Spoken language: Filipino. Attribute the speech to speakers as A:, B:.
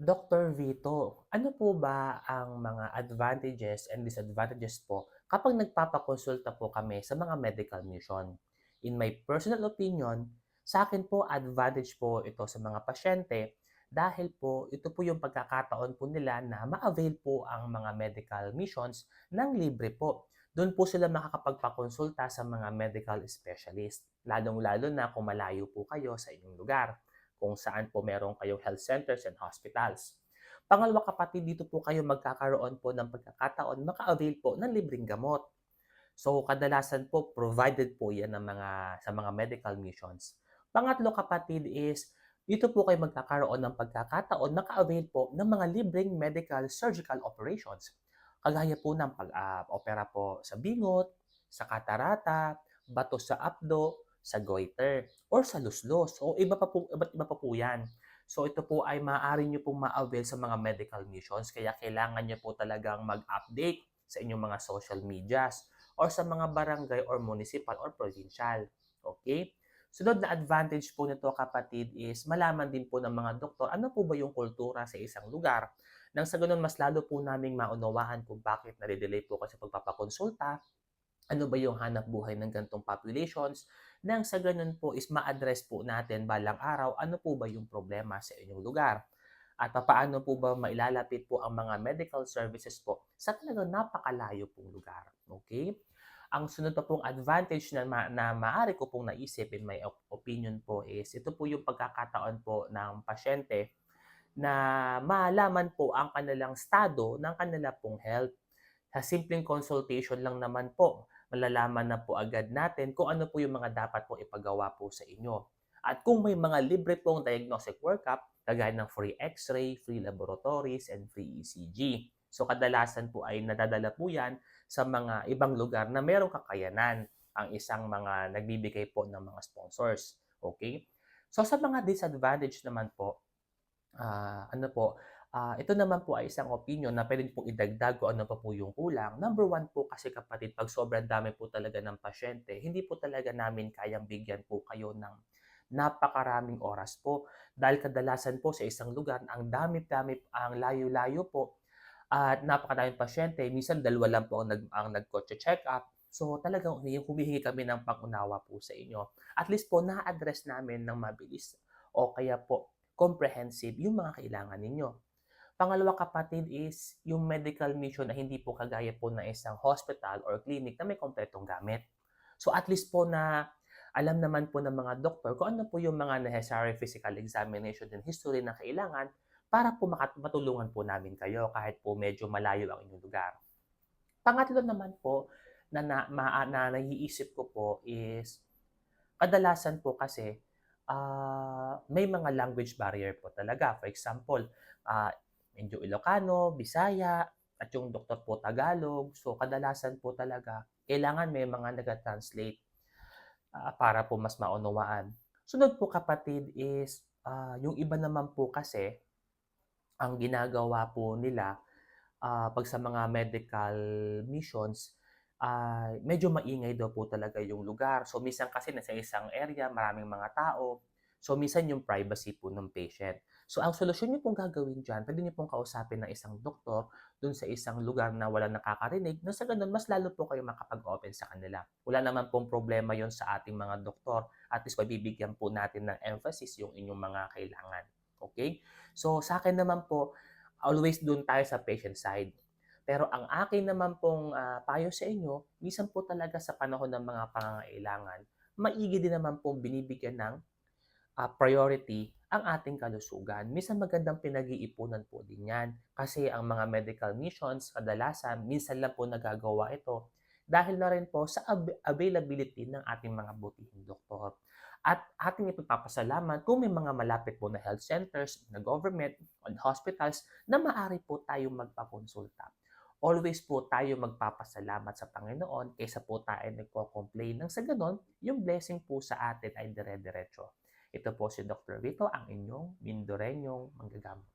A: Dr. Vito, ano po ba ang mga advantages and disadvantages po kapag nagpapakonsulta po kami sa mga medical mission? In my personal opinion, sa akin po advantage po ito sa mga pasyente dahil po ito po yung pagkakataon po nila na ma-avail po ang mga medical missions ng libre po. Doon po sila makakapagpakonsulta sa mga medical specialist, lalong-lalo na kung malayo po kayo sa inyong lugar kung saan po meron kayong health centers and hospitals. Pangalawa kapatid, dito po kayo magkakaroon po ng pagkakataon maka-avail po ng libreng gamot. So kadalasan po provided po 'yan ng sa mga medical missions. Pangatlo kapatid is dito po kayo magkakaroon ng pagkakataon maka-avail po ng mga libreng medical surgical operations. Kagaya po ng opera po sa bingot, sa katarata, bato sa apdo, sa goiter, or sa luslos. O iba pa po, iba't iba pa po 'yan. So ito po ay maaari nyo pong ma-avail sa mga medical missions kaya kailangan nyo po talagang mag-update sa inyong mga social medias or sa mga barangay or municipal or provincial. Okay? Sunod na advantage po nito kapatid is malaman din po ng mga doktor ano po ba yung kultura sa isang lugar. Nang sa ganun, mas lalo po naming maunawaan kung bakit nade-delay po kasi pagpapakonsulta, ano ba yung hanap buhay ng gantong populations, nang sa ganun po is ma-address po natin balang araw ano po ba yung problema sa inyong lugar. At papaano po ba mailalapit po ang mga medical services po sa talagang napakalayo pong lugar. Okay? Ang sunod pa pong advantage na maaari ko pong naisip in my opinion po is ito po yung pagkakataon po ng pasyente na malaman po ang kanilang estado ng kanila pong health. Sa simpleng consultation lang naman po, malalaman na po agad natin kung ano po yung mga dapat po ipagawa po sa inyo. At kung may mga libre pong diagnostic workup, kagaya ng free x-ray, free laboratories, and free ECG. So kadalasan po ay nadadala po yan sa mga ibang lugar na mayroong kakayanan ang isang mga nagbibigay po ng mga sponsors. Okay? So sa mga disadvantage naman po, ano po, ito naman po ay isang opinion na pwede pong idagdag kung ano pa po yung kulang. Number one po kasi kapatid, pag sobrang dami po talaga ng pasyente, hindi po talaga namin kayang bigyan po kayo ng napakaraming oras po. Dahil kadalasan po sa isang lugar, ang dami-dami, ang layo-layo po, at napakadaming pasyente. Minsan dalawa lang po ang nagkotse check up. So talagang humihingi kami ng pag-unawa po sa inyo. At least po na-address namin ng mabilis o kaya po comprehensive yung mga kailangan ninyo. Pangalawa kapatid is yung medical mission na hindi po kagaya po ng isang hospital or clinic na may kompletong gamit. So at least po na alam naman po ng mga doktor kung ano po yung mga necessary physical examination and history na kailangan para po matulungan po namin kayo kahit po medyo malayo ang inyong lugar. Pangatlo naman po na naiisip ko po is kadalasan po kasi may mga language barrier po talaga. For example, medyo Ilocano, Bisaya, at yung doktor po Tagalog. So kadalasan po talaga kailangan may mga nag-translate para po mas maunawaan. Sunod po kapatid is yung iba naman po kasi ang ginagawa po nila 'pag sa mga medical missions, medyo maingay daw po talaga yung lugar. So, minsan kasi nasa isang area, maraming mga tao. So, minsan yung privacy po ng patient. So, ang solusyon niyo pong gagawin diyan, puwede niyo pong kausapin ng isang doktor dun sa isang lugar na walang nakakarinig na sa gano'n mas lalo po kayong makapag-open sa kanila. Wala naman pong problema yon sa ating mga doktor. At least mabibigyan po natin ng emphasis yung inyong mga kailangan. Okay? So, sa akin naman po, always do'n tayo sa patient side. Pero ang akin naman pong, payo sa inyo, minsan po talaga sa panahon ng mga pangangailangan, maigi din naman pong binibigyan ng, priority ang ating kalusugan. Minsan magandang pinag-iipunan po din 'yan, kasi ang mga medical missions kadalasan minsan lang po nagagawa ito dahil na rin po sa availability ng ating mga butihing doktor. At ating ipagpapasalamat kung may mga malapit po na health centers, na government, and hospitals na maaari po tayong magpakonsulta. Always po tayo magpapasalamat sa Panginoon kaysa po tayo nagko-complain nang sa gano'n, yung blessing po sa atin ay dire-diretso. Ito po si Dr. Vito, ang inyong Mindorenyong manggagamot.